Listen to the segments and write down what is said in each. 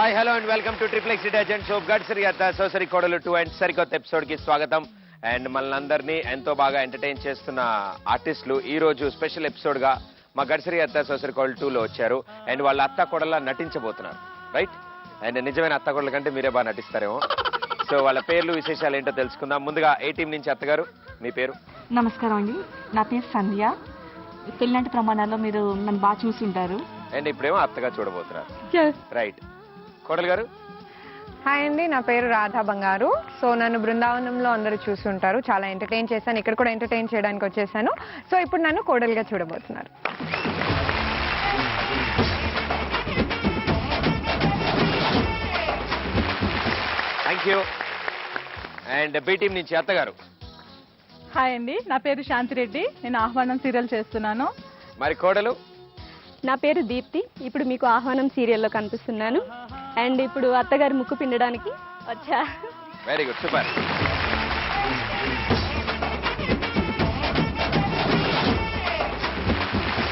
Hi hello and welcome to triple X detergent soap గడ్సరి అత్త సోసరి కోడలు 2 అండ్ సరికొత్త ఎపిసోడ్ కి స్వాగతం. అండ్ మనందరినీ ఎంతో బాగా ఎంటర్టైన్ చేస్తున్న ఆర్టిస్టులు ఈ రోజు స్పెషల్ ఎపిసోడ్ గా మా గడ్సరి అత్త సోసరి కోడలు 2 లో వచ్చారు. అండ్ వాళ్ళ అత్త కోడలా నటించబోతున్నారు, రైట్? అండ్ నిజమైన అత్త కోడల కంటే మీరే బాగా నటిస్తారేమో. సో వాళ్ళ పేర్లు విశేషాలు ఏంటో తెలుసుకుందాం. ముందుగా ఏ టీం నుంచి అత్తగారు మీ పేరు? నమస్కారం అండి, నా పేరు సంధ్య. పెళ్ళంటి ప్రమాణాల్లో మీరు నన్ను బాగా చూస్తుంటారు. అండ్ ఇప్పుడేమో అత్తగా చూడబోతున్నారు, రైట్? కోడలు గారు? హాయ్ అండి, నా పేరు రాధా బంగారు. సో నన్ను బృందావనంలో అందరూ చూసి ఉంటారు, చాలా ఎంటర్టైన్ చేశాను. ఇక్కడ కూడా ఎంటర్టైన్ చేయడానికి వచ్చేసాను. సో ఇప్పుడు నన్ను కోడలుగా చూడబోతున్నారు. Thank you. And B team నుంచి అత్తగారు? హాయ్ అండి, నా పేరు శాంతిరెడ్డి. నేను ఆహ్వానం సీరియల్ చేస్తున్నాను. మరి కోడలు? నా పేరు దీప్తి. ఇప్పుడు మీకు ఆహ్వానం సీరియల్లో కనిపిస్తున్నాను. అండ్ ఇప్పుడు అత్తగారి ముక్కు పిండడానికి వచ్చా. Very good, super.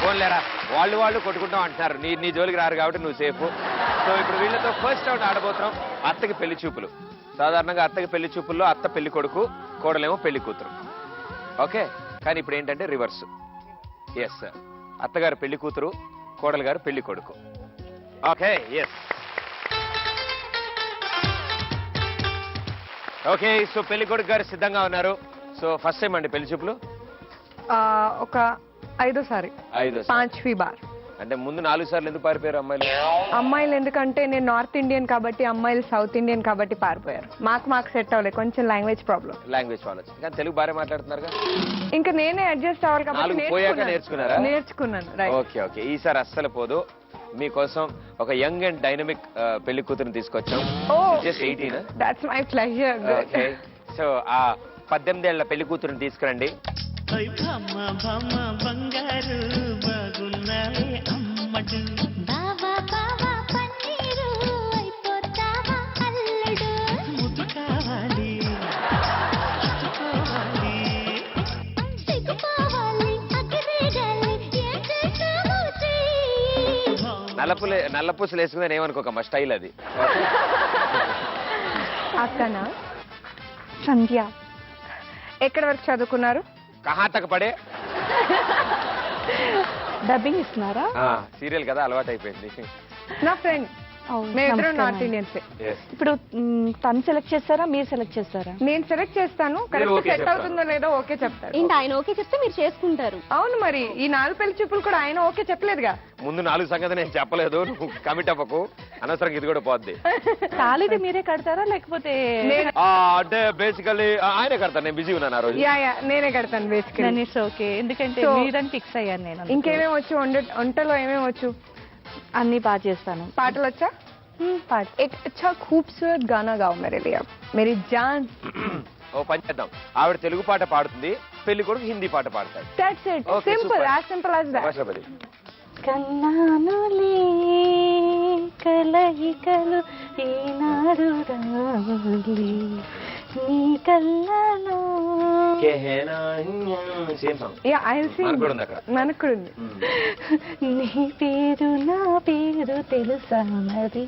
ఫోన్లేరా, వాళ్ళు కొట్టుకుంటాం అంటున్నారు. నీ జోలికి రారు కాబట్టి నువ్వు సేఫ్. సో ఇప్పుడు వీళ్ళతో ఫస్ట్ రౌండ్ ఆడబోతున్నాం. అత్తకి పెళ్లి చూపులు. సాధారణంగా అత్తకి పెళ్లి చూపుల్లో అత్త పెళ్లి కొడుకు, కోడలేమో పెళ్లి కూతురు. ఓకే, కానీ ఇప్పుడు ఏంటంటే రివర్స్. ఎస్, అత్తగారు పెళ్లి కూతురు, కోడలు గారు పెళ్లి కొడుకు. Okay, yes. ఓకే, సో పెళ్లి కొడుకు గారు సిద్ధంగా ఉన్నారు. సో ఫస్ట్ టైం అండి పెళ్లి చూపులు? ఒక 5వ సారి. 5वीं बार. అంటే ముందు 4 సార్లు ఎందుకు పారిపోయారు అమ్మాయిలు? అమ్మాయిలు ఎందుకంటే నేను నార్త్ ఇండియన్ కాబట్టి, అమ్మాయిలు సౌత్ ఇండియన్ కాబట్టి పారిపోయారు. మాకు సెట్ అవ్వలేదు, కొంచెం లాంగ్వేజ్ ప్రాబ్లం. లాంగ్వేజ్ ప్రాబ్లం, కానీ తెలుగు బాగా మాట్లాడుతున్నారు. ఇంకా నేనే అడ్జస్ట్ అవ్వాలి కాబట్టి పోయాక నేర్చుకున్నారా? నేర్చుకున్నాను. ఓకే ఓకే, ఈసారి అస్సలు పోదు. మీకోసం ఒక యంగ్ అండ్ డైనమిక్ పెళ్లి కూతురుని తీసుకొచ్చాం. Just 18. That's my pleasure. Okay, so ఆ 18 ఏళ్ల పెళ్లి కూతురుని తీసుకురండి. నల్లపూసలు వేసుకుందని ఏమనుకోక, మా స్టైల్ అది. అక్కనా? సంధ్య. ఎక్కడి వరకు చదువుకున్నారు? కహా తక్ పడే? డబ్బింగ్ ఇస్తున్నారా? సీరియల్ కదా, అలవాటు అయిపోయింది. నా ఫ్రెండ్, మేమిద్దరం నార్త్ ఇండియన్స్. ఇప్పుడు తను సెలెక్ట్ చేస్తారా, మీరు సెలెక్ట్ చేస్తారా? నేను సెలెక్ట్ చేస్తాను. కరెక్ట్ సెట్ అవుతుందో లేదో ఓకే చెప్తారు. ఏంటి ఆయన ఓకే చెప్తే మీరు చేసుకుంటారు? అవును, మరి ఈ 4 పెళ్లి చూపులు కూడా ఆయన ఓకే చెప్పలేదుగా. ముందు 4 సంగతి నేను చెప్పలేదు, నువ్వు కమిట్ అవ్వకు. అనవసరంగా ఇది కూడా పోద్ది. తాళిది మీరే కడతారా లేకపోతే? అంటే బేసికల్లీ ఆయనే కడతాను, నేను బిజీ ఉన్నాను ఆ రోజు. నేనే కడతాను బేసికల్లీ. ఓకే, ఎందుకంటే మీరని ఫిక్స్ అయ్యాను నేను. ఇంకేమేమి వచ్చు? వంటలో ఏమేమి వచ్చు? అన్ని బాగా చేస్తాను. పాటలు వచ్చా? एक अच्छा खूबसूरत गाना गाओ मेरे लिए, मेरी जान. ఓ పని చేద్దాం, ఆవిడ తెలుగు పాట పాడుతుంది, పెళ్లి కొడుకు హిందీ పాట పాడతాడు. That's it. Simple, as simple as that. కన్నానులే కలయికలు ఈనాడు రావులే నీ కళ్ళలో. Yeah, I'll sing. మనకు కూడా ఉంది. నీ పేరు నా పేరు తెలుసా మరి,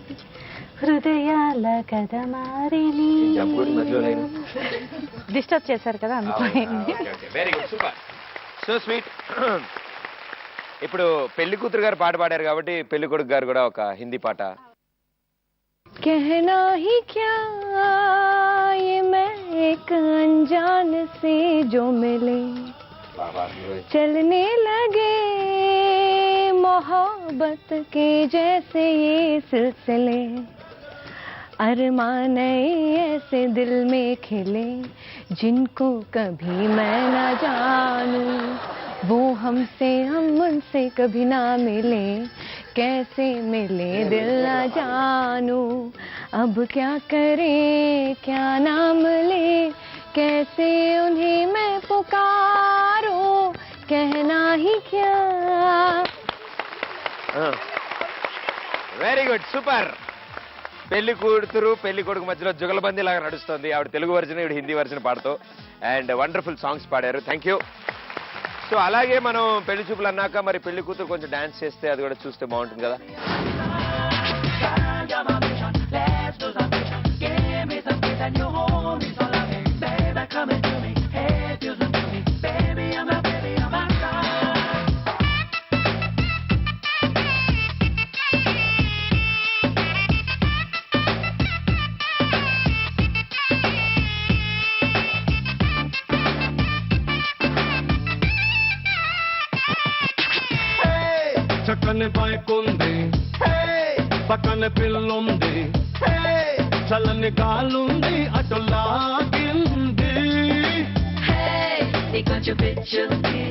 హృదయాల కథ మారిని. డిస్టర్బ్ చేశారు కదా, అనుకోండి. Very good, super, so sweet. ఇప్పుడు పెళ్లి కూతురు గారు పాట పాడారు కాబట్టి పెళ్లి కొడుకు గారు కూడా ఒక హిందీ పాట. कहना ही क्या ये मैं एक अनजान से जो मिले, चलने लगे मोहब्बत के जैसे ये सिलसिले, अरमान ऐसे दिल में खिले जिनको कभी मैं ना जानूं, वो हमसे हम उनसे कभी ना मिले, कैसे मिले दिल ना जानूं, अब क्या करे क्या नाम ले, कैसे उन्हें मैं पुकारूं, कहना ही क्या. Very good, super. పెళ్లి కూతురు పెళ్లి కొడుకు మధ్యలో జుగలబందీ లాగా నడుస్తుంది. ఆవిడ తెలుగు వర్జన్, ఈవిడ హిందీ వర్జన్ పాడుతూ అండ్ వండర్ఫుల్ సాంగ్స్ పాడారు. Thank you. సో అలాగే మనం పెళ్లి చూపులు అన్నాక మరి పెళ్లి కూతురు కొంచెం డాన్స్ చేస్తే అది కూడా చూస్తే బాగుంటుంది కదా. and you hold me so loving. Baby, come into me. Hey, it feels good to me. Baby, I'm a baby, I'm a star. చక్కని పైకుంది పక్కన పిల్లుంది చల్లని గాలుంది అటు లాగింది నీకొంచెం పిచ్చుంది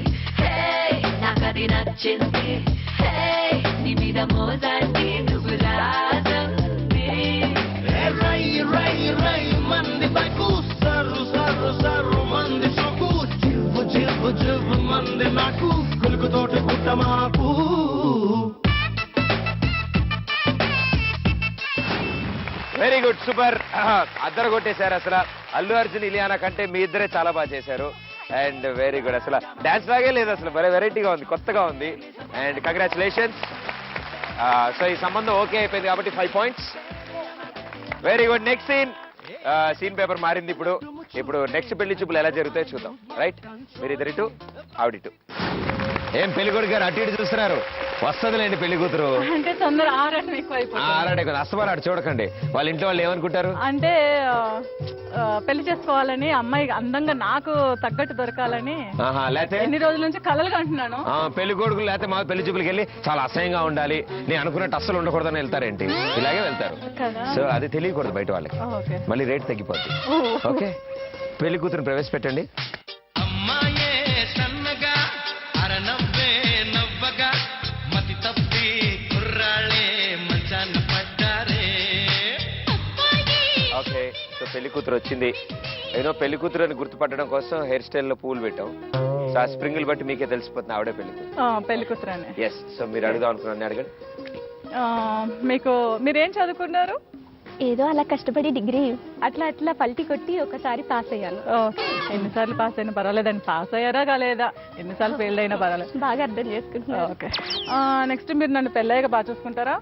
నాకది నచ్చింది నీ మీద మోజండి నువ్వు రాజంది రై రై రై మంది బైకు సర్రు సర్రు సర్రు మంది సొక్కు జివ్వు జివ్వు జివ్వు మంది నాకు కులుకుతోటి గుట్ట మాకు వెరీ గుడ్, సూపర్. అద్దరు కొట్టేశారు అసలు. అల్లు అర్జున్ ఇలియానా కంటే మీ ఇద్దరే చాలా బాగా చేశారు. అండ్ వెరీ గుడ్, అసలు డాన్స్ లాగే లేదు, అసలు భలే వెరైటీగా ఉంది, కొత్తగా ఉంది. And congratulations. సో ఈ సంబంధం ఓకే అయిపోయింది కాబట్టి 5 points. Very good. Next scene paper మారింది. ఇప్పుడు నెక్స్ట్ పెళ్లి చూపులు ఎలా జరుగుతాయో చూద్దాం. రైట్, మీరు ఇద్దరిటు ఆవిడిటు. ఏం పెళ్లి కొడుకు గారు అటు ఇటు చూస్తున్నారు? వస్తుందిలేండి పెళ్లి కూతురు. అంటే తొందర ఆరాటం ఎక్కువ ఆరాడే కదా, అస్తమారాడు చూడకండి. వాళ్ళ ఇంట్లో వాళ్ళు ఏమనుకుంటారు? అంటే పెళ్లి చేసుకోవాలని, అమ్మాయి అందంగా నాకు తగ్గట్టు దొరకాలని లేకపోతే ఎన్ని రోజుల నుంచి కలలుగా అంటున్నాను. పెళ్లి కొడుకులు లేకపోతే మా పెళ్లి చూపులకి వెళ్ళి చాలా అసహ్యంగా ఉండాలి, నేను అనుకున్నట్టు అస్సలు ఉండకూడదని వెళ్తారేంటి? ఇలాగే వెళ్తారు. సో అది తెలియకూడదు బయట వాళ్ళకి, మళ్ళీ రేట్ తగ్గిపోద్ది. ఓకే, పెళ్లి కూతురుని ప్రవేశపెట్టండి. అమ్మాయే సన్నగా అరనవ్వే నవ్వగా మతి తప్పి కుర్రాళ్ళే మంచాన్ని పడ్డారే. ఓకే, సో పెళ్లి కూతురు వచ్చింది. ఏదో పెళ్లి కూతురు అని గుర్తుపట్టడం కోసం హెయిర్ స్టైల్ లో పూలు పెట్టాం. సో ఆ స్ప్రింగులు బట్టి మీకే తెలిసిపోతుంది ఆవిడే పెళ్లి కూతురు. పెళ్లి కూతురు అని. ఎస్, సో మీరు అడుగుదాం అనుకున్నాను, అడగండి. మీరేం చదువుకున్నారు? ఏదో అలా కష్టపడి డిగ్రీ అట్లా పల్టీ కొట్టి ఒకసారి పాస్ అయ్యాను. ఎన్నిసార్లు పాస్ అయినా పర్వాలేదండి. పాస్ అయ్యారా కాలేదా, ఎన్నిసార్లు ఫెయిల్ అయినా పర్వాలేదు. బాగా అర్థం చేసుకుంటున్నాను. ఓకే, నెక్స్ట్ మీరు నన్ను పెళ్ళయ్యాక బాగా చూసుకుంటారా?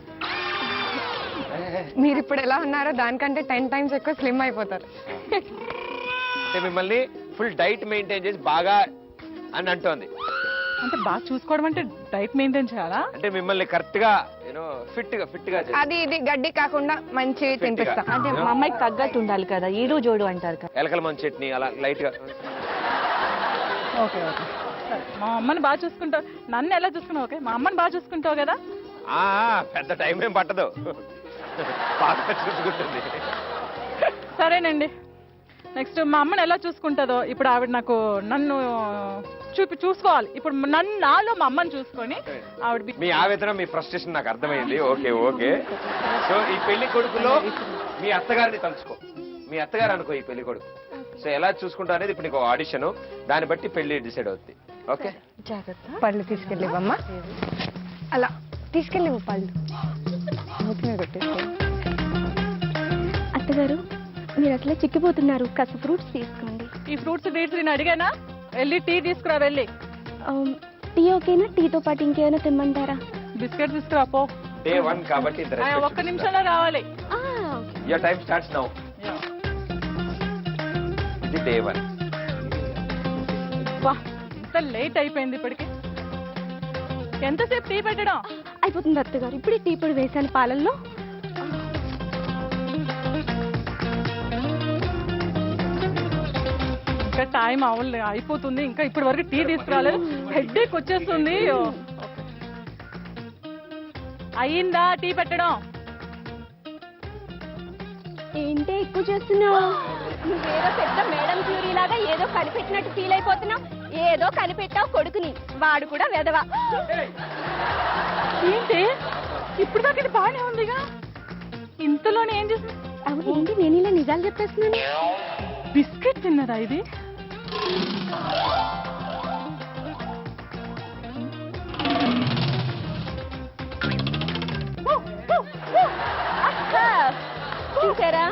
మీరు ఇప్పుడు ఎలా ఉన్నారో దానికంటే 10 times ఎక్కువ స్లిమ్ అయిపోతారు. అంటే మిమ్మల్ని ఫుల్ డైట్ మెయింటైన్ చేసి బాగా అని అంటోంది. అంటే బాగా చూసుకోవడం అంటే డైట్ మెయింటైన్ చేయాలా? అంటే మిమ్మల్ని కరెక్ట్ గా ఫిట్ గా అది ఇది గడ్డి కాకుండా మంచి తినిపిస్తా. అంటే మా అమ్మాయికి తగ్గట్టు ఉండాలి కదా, ఈడు జోడు అంటారు కదా. ఎలకల మంచి చట్నీ అలా లైట్ గా. ఓకే ఓకే, సరే. మా అమ్మని బాగా చూసుకుంటావు, నన్ను ఎలా చూసుకున్నావు? ఓకే, మా అమ్మని బాగా చూసుకుంటావు కదా. పెద్ద టైం ఏం పట్టదు, బాగా చూసుకుంటుంది. సరేనండి. నెక్స్ట్ మా అమ్మని ఎలా చూసుకుంటుందో ఇప్పుడు ఆవిడ నన్ను చూసుకోవాలి. ఇప్పుడు నాలో మా అమ్మని చూసుకొని ఆవిడ మీ ఆవేదన, మీ ఫ్రస్ట్రేషన్ నాకు అర్థమైంది. ఓకే ఓకే, సో ఈ పెళ్లి కొడుకులో మీ అత్తగారిని తలుచుకో, మీ అత్తగారు అనుకో ఈ పెళ్లి కొడుకు. సో ఎలా చూసుకుంటా అనేది ఇప్పుడు నీకు ఆడిషన్, దాన్ని బట్టి పెళ్లి డిసైడ్ అవుతుంది. ఓకే, జాగ్రత్త. పళ్ళు తీసుకెళ్ళివమ్మా, అలా తీసుకెళ్ళివు పళ్ళు మూతి మీద కొట్టేసుకో. అత్తగారు మీరు అట్లా చిక్కిపోతున్నారు, కాస్త ఫ్రూట్స్ తీసుకోండి. ఈ ఫ్రూట్స్ నేను అడిగానా? వెళ్ళి టీ తీసుకురా. వెళ్ళి టీ ఓకేనా? టీతో పాటు ఇంకేమైనా తెమ్మంటారా? బిస్కెట్ తీసుకురా పో. Day 1 కాబట్టి ఒక్క నిమిషంలో రావాలి. your time starts now. ఇది Day 1. వా, ఇంత లేట్ అయిపోయింది ఇప్పటికి. ఎంతసేపు టీ పెట్టడం? అయిపోతుంది అత్తగారు, ఇప్పుడే టీ పొడి వేసాను పాలల్లో. ఇంకా టైం అయిపోతుంది, ఇంకా ఇప్పటి వరకు టీ తీసుకురాలేదు. హెడ్ఏక్ వచ్చేస్తుంది. అయ్యిందా టీ పెట్టడం? ఏంటి ఎక్కువ చేస్తున్నావు? నువ్వేదో పెద్ద మేడం క్యూరీ లాగా ఏదో కనిపెట్టినట్టు ఫీల్ అయిపోతున్నావు. ఏదో కనిపెట్టావు కొడుకుని, వాడు కూడా వెదవా. ఏంటి ఇప్పుడు దాకా ఇది బాగానే ఉందిగా, ఇంతలోనే ఏం చేసి? అవును, ఏంటి నేను ఇలా నిజాలు చెప్పేస్తున్నాను? బిస్కెట్ తిన్నదా ఇది? చూసారా,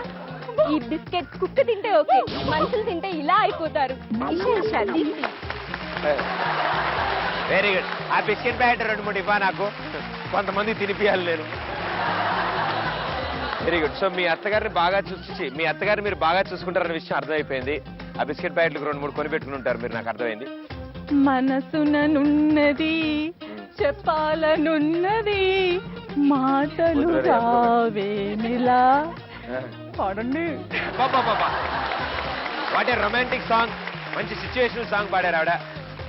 ఈ బిస్కెట్ కుక్క తింటే ఓకే, మనుషులు తింటే ఇలా అయిపోతారు. Very good. ఆ బిస్కెట్ ప్యాకెట్ 2-3 ఇవ్వా నాకు, కొంతమంది తినిపియాలి నేను. Very good. సో మీ అత్తగారిని మీరు బాగా చూసుకుంటారన్న విషయం అర్థమైపోయింది. ఆ బిస్కెట్ ప్యాకెట్లు 2-3 కొని పెట్టుకుని ఉంటారు మీరు, నాకు అర్థమైంది. మనసుననున్నది చెప్పాలనున్నది మాటలు రావేమిలా. పాడండి. వాట్ ఏ రొమాంటిక్ సాంగ్, మంచి సిచ్యువేషనల్ సాంగ్ పాడారు ఆవిడ.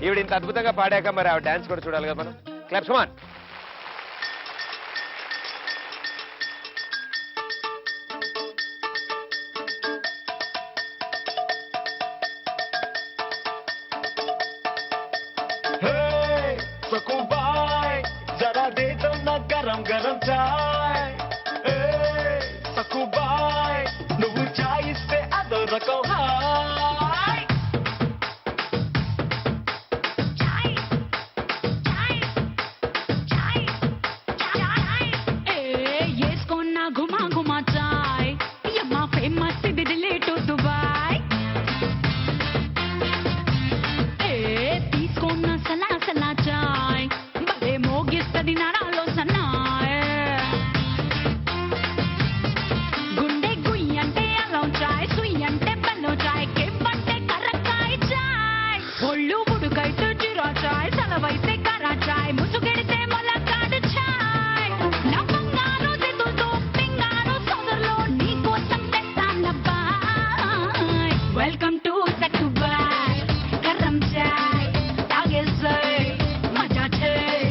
ఈవిడ ఇంత అద్భుతంగా పాడాక మరి ఆవిడ డాన్స్ కూడా చూడాలి కదా మనం. Claps come on. सकुबाई जरा दे दो ना गरम गरम चाय. सकुबाई నువ్వు చాయ్ ఇస్తే అదో రకం హాయ్. ఏస్కొన్నా గుమా గుమా చాయ్ యమ్మా ఫేమస్ ఇది రిలేట్ టు దుబాయ్. తీసుకున్న సలా సలా చాయ్ భలే మోగిస్తది నరాలో సన్నాయ్. గుండె గుయ్యి అంటే అల్లం చాయ్, సుయ్యి అంటే బెల్లం చాయ్, కెవ్వంటే కర్రకాయ చాయ్, ఒళ్ళు ఉడుకైతే జీరా చాయ్, సలవైతే కరా చాయ్, ముసుగెడితే మొలకాడు చాయ్. నా బంగారు దిద్దుతో పింగారు సోదరులో నీ కోసం తెస్తానబ్బాయ్. వెల్కమ్ టు సక్కుబాయ్ గరం చాయ్ తాగేసై మజా చేయి.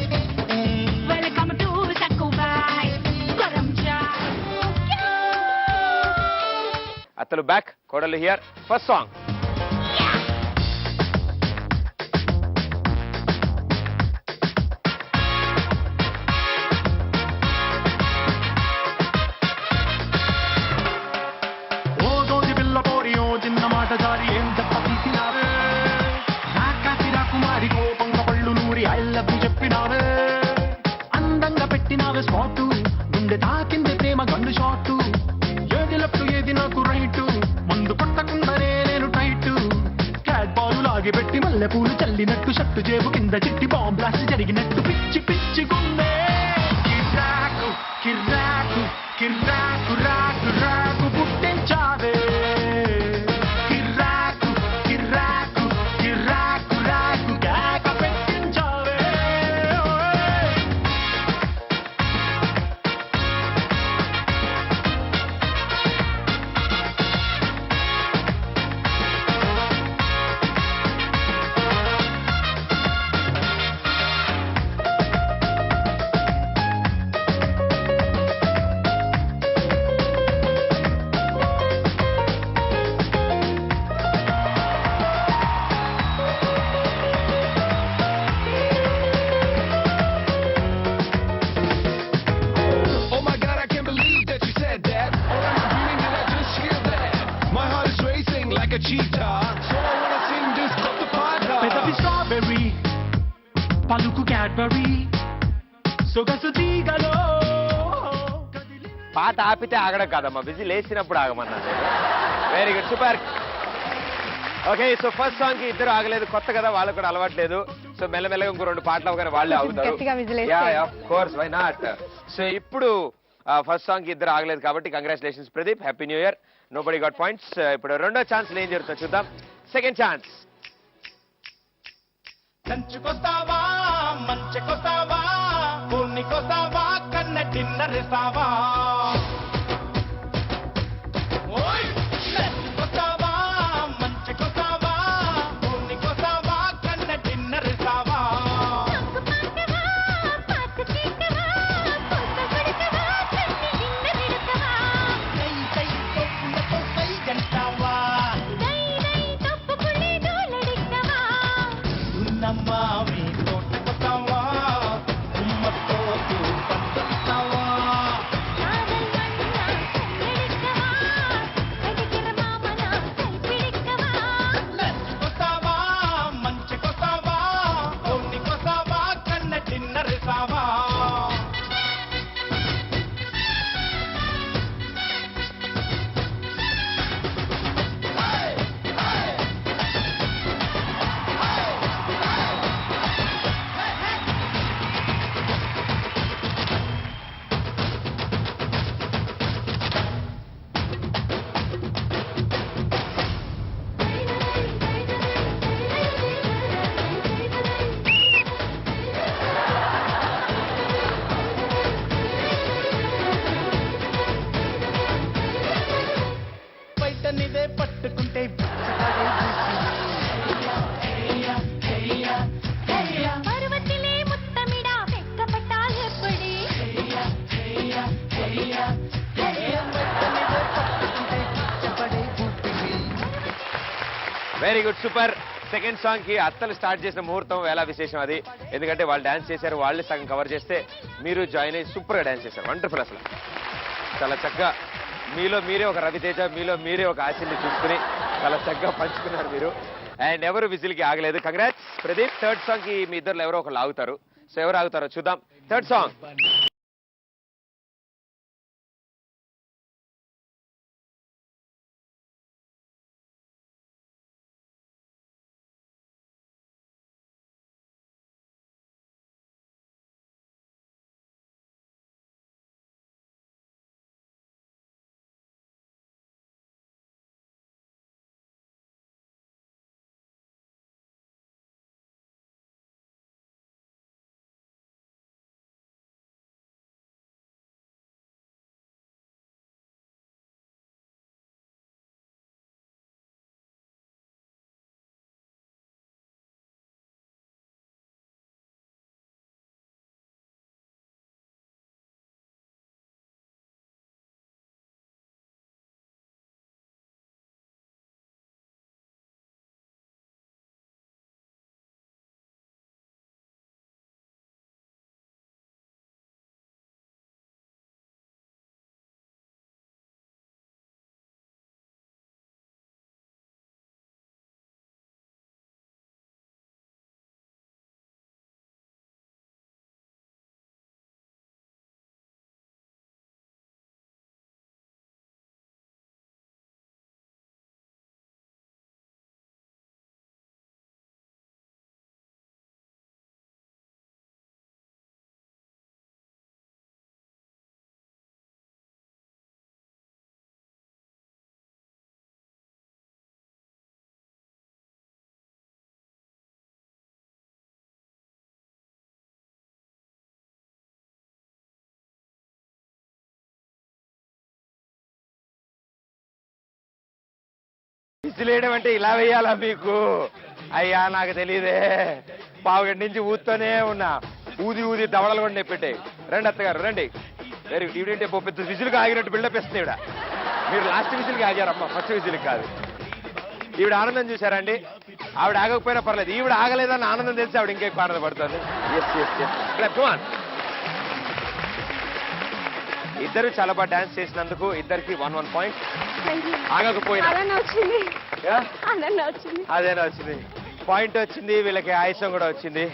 వెల్కమ్ టు సక్కుబాయ్ గరం చాయ్. అత్తలు బ్యాక్, కోడలు హియర్. First song. ఓ దోది పిల్ల పోరి ఓ చిన్న మాట జారి ఏం తప్ప తీసినావే. నాకాసి రాకుమారి కోపంగా పళ్ళు నూరి ఐ లవ్ యు చెప్పినావే. అందంగా పెట్టినావే స్పాటు, గుండె తాకింది ప్రేమ గన్ను షాటు. ఏది లెఫ్ట్ ఏది నాకు రైటు, మందు కొట్టకుండానే నేను టైటు. క్యాట్ బాలు లాగి పెట్టి మల్లె పూలు చల్లినట్టు, షట్టు జేబు కింద చిట్టి బాంబ్ బ్లాస్ట్ జరిగినట్టు పిచ్చి పిచ్చి గుండె. కిర్రాకు కిర్రాకు కిర్రాకు రాకు రాకు పుట్టించావే. కిర్రాకు కిర్రాకు కిర్రాకు రాకు కేక పెట్టించావే. Oh my God, I can't believe that you said that. Or am I dreaming? Did I just hear that? My heart is racing like a cheetah, so I wanna sing this stuff to Pada. పెదవి strawberry, పలుకు Cadbury, సొగసు తీగలో. పాట ఆపితే ఆగడం కాదమ్మా, బిజీ లేచినప్పుడు ఆగమన్నాను. Very good, super. Okay, so first song కి ఇద్దరు ఆగలేదు, కొత్త కదా, వాళ్ళకు కూడా అలవాట్లేదు. సో మెల్లమెల్లగా ఇంకో 2 పాటలు అవగానే వాళ్ళే ఆగుతారు. గట్టిగా విజిలేస్తే. Of course, why not. So ఇప్పుడు ఫస్ట్ సాంగ్ కి ఇద్దరు ఆగలేదు కాబట్టి congratulations Pradeep, happy new year. Nobody got points. ఇప్పుడు రెండో ఛాన్స్ ఏం జరుగుతుందో చూద్దాం. Second chance. లంచుకొస్తావా మంచుకొస్తావా పూర్ణికొస్తావా కన్న డిన్నర్ ఇస్తావా. ఓయ్ లంచుకొస్తావా మంచుకొస్తావా పూర్ణికొస్తావా కన్న డిన్నర్ ఇస్తావా. నమ్మావి తోటకొస్తావా ఉమ్మతో పండుతావా. Very good super. Second song కి అత్తలు స్టార్ట్ చేసిన ముహూర్తం వేళ విశేషం అది. ఎందుకంటే వాళ్ళు డాన్స్ చేశారు, వాళ్ళే సగం కవర్ చేస్తే మీరు జాయిన్ అయ్యి సూపర్ గా డాన్స్ చేశారు. వండర్ఫుల్. అసలు చాలా చక్కగా మీలో మీరే ఒక రవితేజ, మీలో మీరే ఒక ఆశల్ని చూసుకుని చాలా చక్కగా పంచుకున్నారు మీరు. అండ్ ఎవరు విజిల్కి ఆగలేదు. కంగ్రాట్స్ ప్రదీప్. థర్డ్ సాంగ్ కి మీ ఇద్దరు ఎవరో ఒకళ్ళు ఆగుతారు. సో ఎవరు ఆగుతారో చూద్దాం. Third song. విసిలేయడం అంటే ఇలా వేయాలా మీకు? అయ్యా నాకు తెలియదే. పావుగంట నుంచి ఊతూనే ఉన్నా. ఊది ఊది దవడలు కూడా నెప్పెట్టాయి. రండి అత్తగారు రండి. వెరీ ఈవిడంటే పెద్ద విజిల్కి ఆగినట్టు బిల్డప్ ఇస్తుంది ఈవిడ. మీరు లాస్ట్ విజిల్కి ఆగారమ్మా, ఫస్ట్ విజిల్కి కాదు. ఈవిడ ఆనందం చూసారండి. ఆవిడ ఆగకపోయినా పర్లేదు, ఈవిడ ఆగలేదన్న ఆనందం తెలిసి ఆవిడ ఇంకెక్కువ ఆనందపడుతుంది. ఇద్దరు చాలా బాగా డాన్స్ చేసినందుకు ఇద్దరికి 1-1 పాయింట్. ఆగకపోయినా అదేనా వచ్చింది పాయింట్ వచ్చింది. వీళ్ళకి ఆయుసం కూడా వచ్చింది.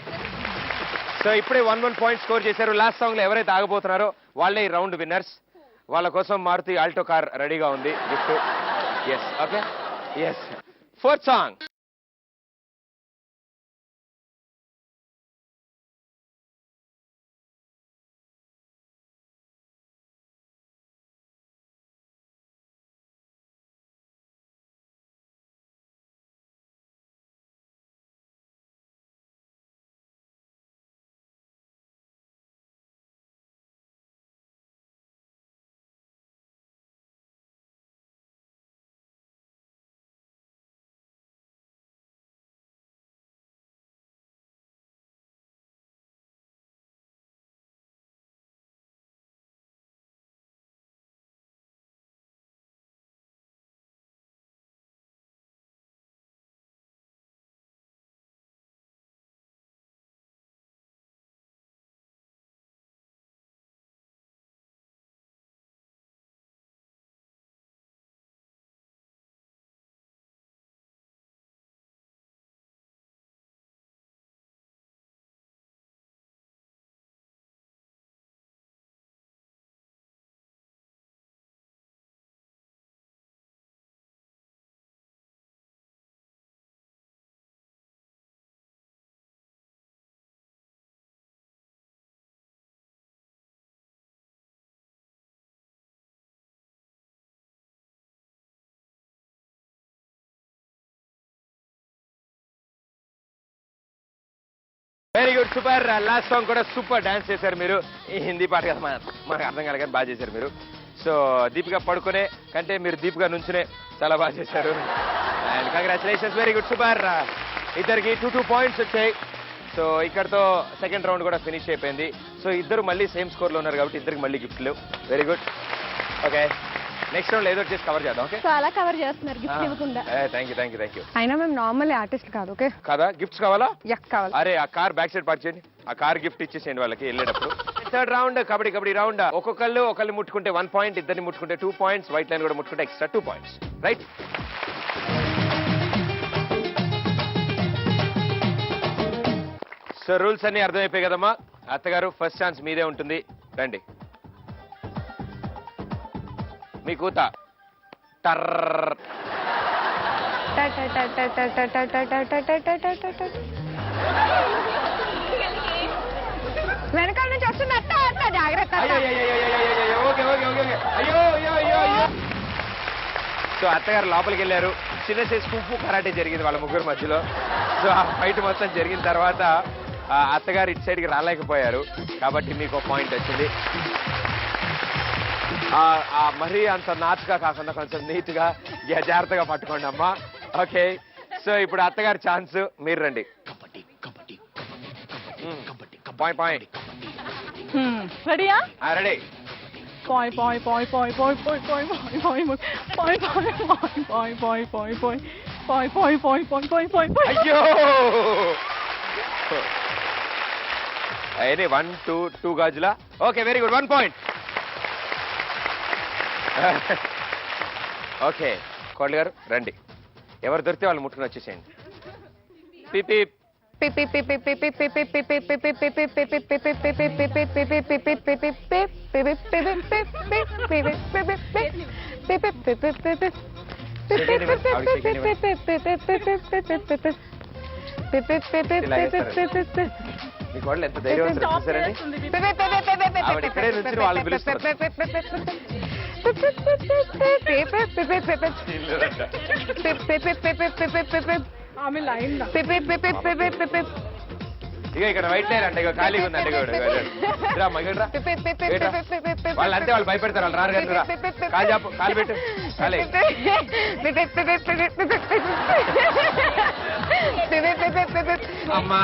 సో ఇప్పుడే 1-1 పాయింట్ స్కోర్ చేశారు. లాస్ట్ సాంగ్ లో ఎవరైతే ఆగబోతున్నారో వాళ్ళే ఈ రౌండ్ విన్నర్స్. వాళ్ళ కోసం మారుతి ఆల్టో కార్ రెడీగా ఉంది gift. Yes okay yes. Fourth song. Very good super. Last song కూడా సూపర్ డాన్స్ చేశారు మీరు. ఈ హిందీ పాట కదా మనకు అర్థం కాలేదు కానీ బాగా చేశారు మీరు. సో దీపిక పడుకునే కంటే మీరు దీపిక నుంచునే చాలా బాగా చేశారు. And congratulations. Very good super. ఇద్దరికి 2 పాయింట్స్ వచ్చాయి. సో ఇక్కడతో సెకండ్ రౌండ్ కూడా ఫినిష్ అయిపోయింది. సో ఇద్దరు మళ్ళీ సేమ్ స్కోర్లో ఉన్నారు కాబట్టి ఇద్దరికి మళ్ళీ గిఫ్ట్లు. Very good. Okay next round ఏదో చేసి కవర్ చేద్దాం. ఓకే, సో అలా కవర్ చేస్తున్నారు గిఫ్ట్ ఇవ్వకుండా. Thank you. అయినా మేము నార్మల్ ఆర్టిస్ట్ కాదు. ఓకే కదా, గిఫ్ట్స్ కావాలా? యక్ కావాలి. అరే ఆ కార్ బ్యాక్ సైడ్ పార్క్ చేయండి, ఆ కార్ గిఫ్ట్ ఇచ్చేసేయండి వాళ్ళకి వెళ్ళేటప్పుడు. Third round kabaddi round. ఒకళ్ళు ముట్టుకుంటే 1 పాయింట్, ఇద్దరిని ముట్టుకుంటే 2 పాయింట్స్, వైట్ లైన్ కూడా ముట్టుకుంటే extra 2 points. Right? So rules అన్ని అర్థమైపోయాయి కదమ్మా. అత్తగారు ఫస్ట్ ఛాన్స్ మీదే ఉంటుంది, రండి. మీ కూత టర్ర వెనకాల నుంచి వస్తుంది అత్త, అత్త జాగ్రత్త. సో అత్తగారు లోపలికి వెళ్ళారు. చిన్న సైజ్ కుంఫు కరాటే జరిగింది వాళ్ళ ముగ్గురు మధ్యలో. సో ఆ ఫైట్ మొత్తం జరిగిన తర్వాత అత్తగారు ఇటు సైడ్కి రాలేకపోయారు, కాబట్టి మీకు పాయింట్ వచ్చింది. మరీ అంత నాచుగా కాకుండా కొంచెం నీట్గా జాగ్రత్తగా పట్టుకోండి అమ్మా. ఓకే, సో ఇప్పుడు అత్తగారి ఛాన్స్, మీరు రండి. పాయింట్ రెడీయా? రెడీ. అయ్యో అయినా 1 2 Gajula. Okay, very good, 1 point. Okay, కోళ్ళ గారు రండి. ఎవరు దొరికితే వాళ్ళు ముట్టుకుని వచ్చేసేయండి. పిపి మీ కోళ్ళు ఎంత ధైర్యం చూసారండి. ఆవిడ ఇక్కడే నుంచి వాళ్ళు పిలుస్తారు. ఇక ఇక్కడ వైట్ లైన్ అంటే ఇక ఖాళీగా ఉందండి. వాళ్ళు అంతే, వాళ్ళు భయపెడతారు, వాళ్ళు రారు కదా. కాలు చాపు, కాలు పెట్టు, కాలే. అమ్మా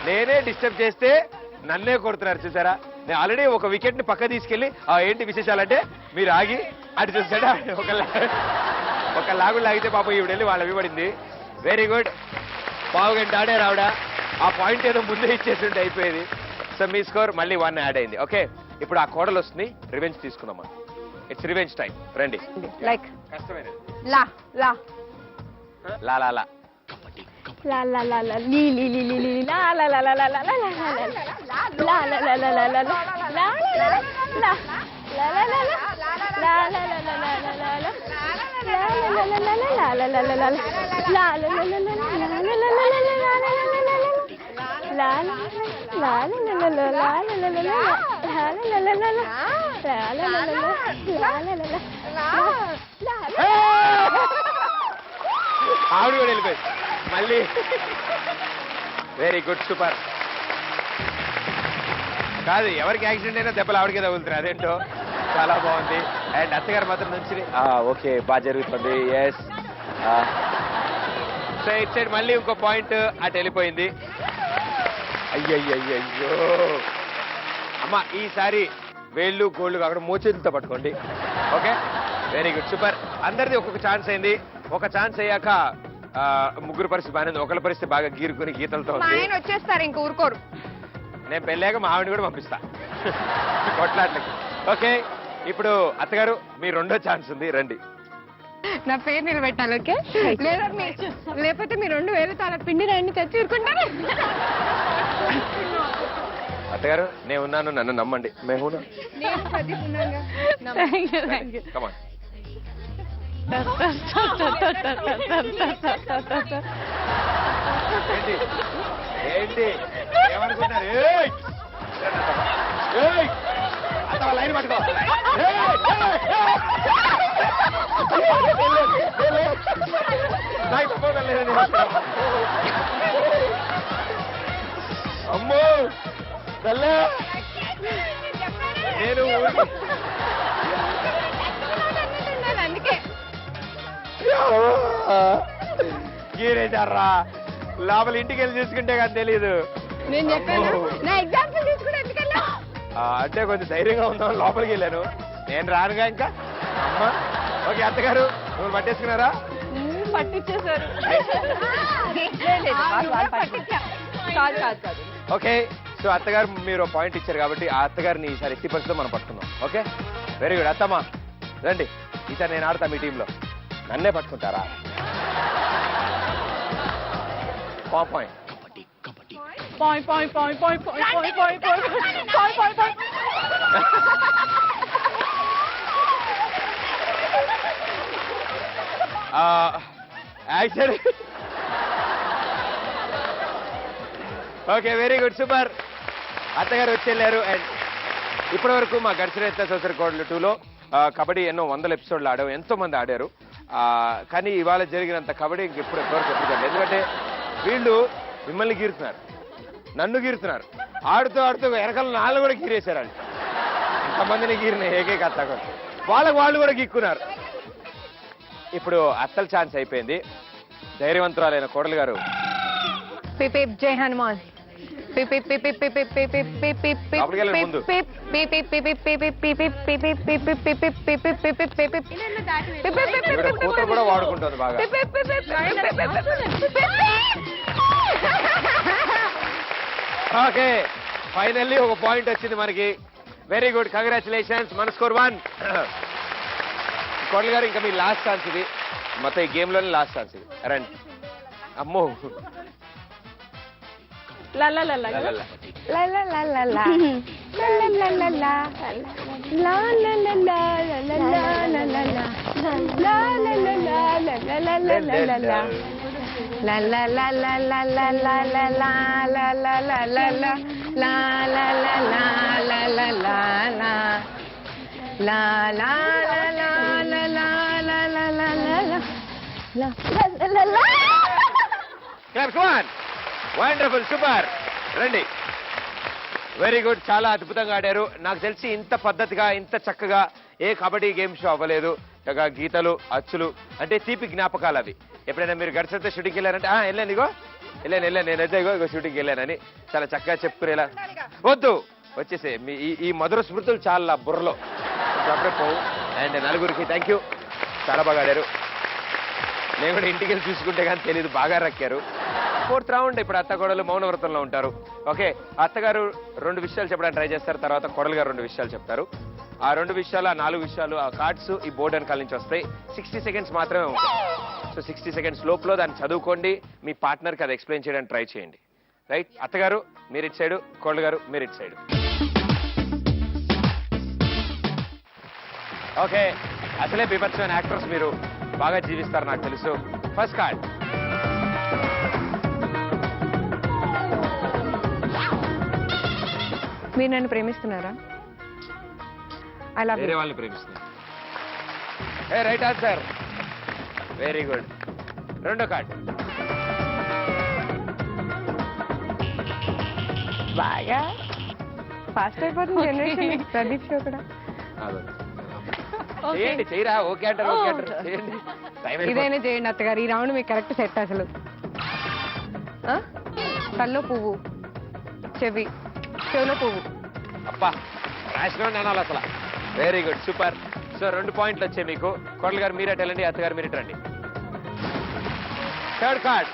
నేనే డిస్టర్బ్ చేస్తే నన్నే కొడుతున్నారు చూసారా. నేను ఆల్రెడీ ఒక వికెట్ ని పక్క తీసుకెళ్లి ఏంటి విశేషాలంటే మీరు ఆగి అటు చూసాడా ఒక లాగుడు లాగితే పాప ఈవిడ వెళ్ళి వాళ్ళు ఇవ్వబడింది. వెరీ గుడ్, పావు గంట ఆడే రావడ. ఆ పాయింట్ ఏదో ముందే ఇచ్చేసి అయిపోయేది. సో మీ స్కోర్ మళ్ళీ 1 యాడ్ అయింది. ఓకే, ఇప్పుడు ఆ కోడలు వస్తుంది, రివెంజ్ తీసుకుందామా. It's revenge time. రండి. లైక్ కష్టమైనది. లా లా లా లా లా La la la la li li li li li la la la la la la la la la la la la la la la la la ఆవిడ కూడా వెళ్ళిపోయి మళ్ళీ. Very good, super. కాదు, ఎవరికి accident అయినా దెబ్బలు ఆవిడకే తగులుతున్నారు, అదేంటో చాలా బాగుంది. అండ్ అత్తగారు మాత్రం నుంచి ఓకే బాగా జరుగుతుంది. ఎస్, సో ఇట్ సైడ్ మళ్ళీ ఇంకో పాయింట్ అటు వెళ్ళిపోయింది. అయ్యయ్యో అమ్మా, ఈసారి వేళ్ళు గోళ్ళు కాకుండా మోచేతులతో పట్టుకోండి. Okay, very good, super. అందరిది ఒక్కొక్క ఛాన్స్ అయింది. ఒక ఛాన్స్ అయ్యాక ముగ్గురు పరిస్థితి బాగానే ఉంది, ఒకళ్ళ పరిస్థితి బాగా గీరుకుని గీతలతో ఉంది. వచ్చేస్తారు, ఇంక ఊరుకోరు. నేను పెళ్ళాక మా ఆవిడ కూడా పంపిస్తా కొట్లాట్లకి. ఓకే, ఇప్పుడు అత్తగారు మీ రెండో ఛాన్స్ ఉంది, రండి. నా పేరు నిలబెట్టాలి. ఓకే, లేకపోతే మీ 2000 తాల పిండి రండి తెచ్చి ఊరుకుంటాను. అత్తగారు నేను ఉన్నాను, నన్ను నమ్మండి. మేము ఏంటి ఏమనుకుంటారు? అత్త లైన్ పట్టుకో. అమ్మో తల్లే, నేను అందుకే గీరేశారా లోపల ఇంటికి వెళ్ళి చూసుకుంటే కానీ తెలీదు. నేను చెప్పాను నా ఎగ్జాంపుల్ తీసుకుని ఎందుకన్నా అంటే కొంచెం ధైర్యంగా ఉందాం లోపలికి వెళ్ళాను. నేను రానుగా ఇంకా అమ్మ. ఓకే అత్తగారు నువ్వు పట్టేసుకున్నారా? పట్టించేశారు. కాదు కాదు కాదు. ఓకే సో అత్తగారు మీరు పాయింట్ ఇచ్చారు కాబట్టి ఆ అత్తగారిని ఈసారి 80% మనం పట్టుకుందాం. Okay very good. అత్తమ్మా రండి, ఈసారి నేను ఆడతా మీ టీంలో. నన్నే పట్టుకుంటారా? Point point point point point point point point point point. Actually okay very good super. అత్తగారు వచ్చేళ్ళారు. అండ్ ఇప్పటి వరకు మా గడిచిరేత్త సోసరి కోడలు 2లో కబడ్డీ ఎన్నో 100 ఎపిసోడ్లు ఆడాం, ఎంతో మంది ఆడారు. కానీ ఇవాళ జరిగినంత కబడ్డీ ఎప్పటివరకు ఎప్పుడు జరగలేదు. ఎందుకంటే వీళ్ళు మిమ్మల్ని గీరుతున్నారు, నన్ను గీరుతున్నారు. ఆడుతూ ఆడుతూ వెనకాల నాళ్ళు కూడా గీరేశారు. వాళ్ళు ఇంతమందిని గీరిన ఏకైక అత్త వాళ్ళు కూడా గీక్కున్నారు. ఇప్పుడు అత్తల ఛాన్స్ అయిపోయింది. ధైర్యవంతురాలైన కోడలు గారు పిప్ పిప్ జై హనుమాన్. పిప్ పిప్ పిప్ పిప్ పిప్ పిప్ పిప్ పిప్ పిప్ పిప్ లోపలికి వెళ్ళండి ముందు. పిప్ పిప్ పిప్ పిప్ పిప్ పిప్ పిప్ పిప్ పిప్ పిప్ పిప్ పిప్ పిప్ పిప్ పిప్ పిప్ పిప్ పిప్ ఈవిడ కూతురు కూడా వాడుకుంటుంది బాగా. ఓకే ఫైనల్లీ ఒక పాయింట్ వచ్చింది మనకి. Very good, congratulations. మన స్కోర్ 1. కోడలు గారు ఇంకా మీ లాస్ట్ ఛాన్స్ ఇది, మొత్తం ఈ గేమ్ లోనే లాస్ట్ ఛాన్స్ ఇది. రండి. అమ్మో లా లా లా లా. La la la la la. La la la la la. La la la la la la la la la. La la la la la la la la la la. La la la la la la la la la la la la la la. La la la la la la la la. La la la la la la la la la la. La la la. Clap come on. Wonderful super. రండి. Very good, చాలా అద్భుతంగా ఆడారు. నాకు తెలిసి ఇంత పద్ధతిగా ఇంత చక్కగా ఏ కబడ్డీ గేమ్ షో అవ్వలేదు. చక్కగా గీతలు అచ్చులు అంటే తీపి జ్ఞాపకాలు అవి. ఎప్పుడైనా మీరు గడిచితే షూటింగ్కి వెళ్ళారంటే వెళ్ళాను ఇగో వెళ్ళాను నేనైతే ఇగో షూటింగ్కి వెళ్ళానని చాలా చక్కగా చెప్పుకునేలా. వద్దు వచ్చేసే మీ ఈ మధుర స్మృతులు చాలా బుర్రలో అప్పుడే పోవు. అండ్ నలుగురికి థ్యాంక్ యూ, చాలా బాగా ఆడారు. నేను కూడా ఇంటికి వెళ్ళి చూసుకుంటే కానీ తెలియదు, బాగా రక్కారు. 4th round. ఇప్పుడు అత్త కోడలు మౌనవ్రతంలో ఉంటారు. ఓకే అత్తగారు 2 విషయాలు చెప్పడానికి ట్రై చేస్తారు, తర్వాత కోడలు గారు 2 విషయాలు చెప్తారు. ఆ 2 విషయాలు ఆ 4 విషయాలు ఆ కార్డ్స్ ఈ బోర్డ్ వెనకాల నుంచి వస్తాయి. 60 సెకండ్స్ మాత్రమే ఉంటాయి. సో 60 సెకండ్స్ లోపల దాన్ని చదువుకోండి, మీ పార్ట్నర్కి అది ఎక్స్ప్లెయిన్ చేయడానికి ట్రై చేయండి. రైట్? అత్తగారు మీరు ఇటు సైడు, కోడలు గారు మీరు ఇటు సైడు. ఓకే అసలే బీభత్సమైన యాక్టర్స్ మీరు, బాగా జీవిస్తారు నాకు తెలుసు. First card. మీరు నన్ను ప్రేమిస్తున్నారా? ఐ లవ్ వేరే యూ. వాళ్ళని ప్రేమిస్తున్నారు. ఏ రైట్ ఆన్సర్. Very good. రెండో కార్డ్. బాగా ఫాస్ట్ అయిపోతుంది జనరేషన్. ప్రదీప్ షో కూడా చేయండి, చేయరా. ఓకే అంటారు, ఓకే అంటారు, చేయండి. టైం ఇదైనా చేయండి అత్తగారు. ఈ రౌండ్ మీకు కరెక్ట్ సెట్. అసలు కల్లో పువ్వు, చెవిలో పువ్వు. అబ్బా రాసినోండి అనాలి అసలు. Very good super. సో 2 పాయింట్లు వచ్చాయి మీకు. కోడలు గారు మీరే వెళ్ళండి, అత్తగారు మీరు రండి. Third card.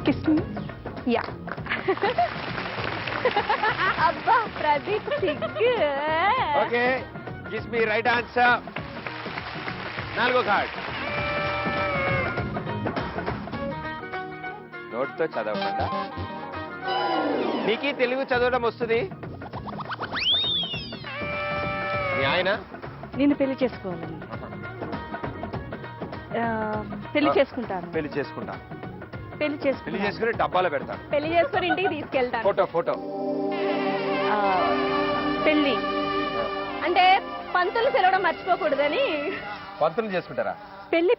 Kiss me. Yeah. అబ్బా ప్రదీప్ సిగ్గు. ఓకే గిస్ మీ రైట్ ఆన్సర్. 4వ కార్డ్. నోట్తో చదవకుండా. నీకు తెలుగు చదవడం వస్తుంది? మీ ఆయన నిన్ను పెళ్లి చేసుకోవాలని. పెళ్లి చేసుకుంటాను. పెళ్లి చేసుకుంటా. పెళ్లి పెళ్లి చేసుకుని డబ్బాలో పెడతాను. పెళ్లి చేసుకుని ఇంటికి తీసుకెళ్తాను. ఫోటో పెళ్లి అంటే పంతులు పిలవడం మర్చిపోకూడదని. పంతులు చేసుకుంటారా? పెళ్లి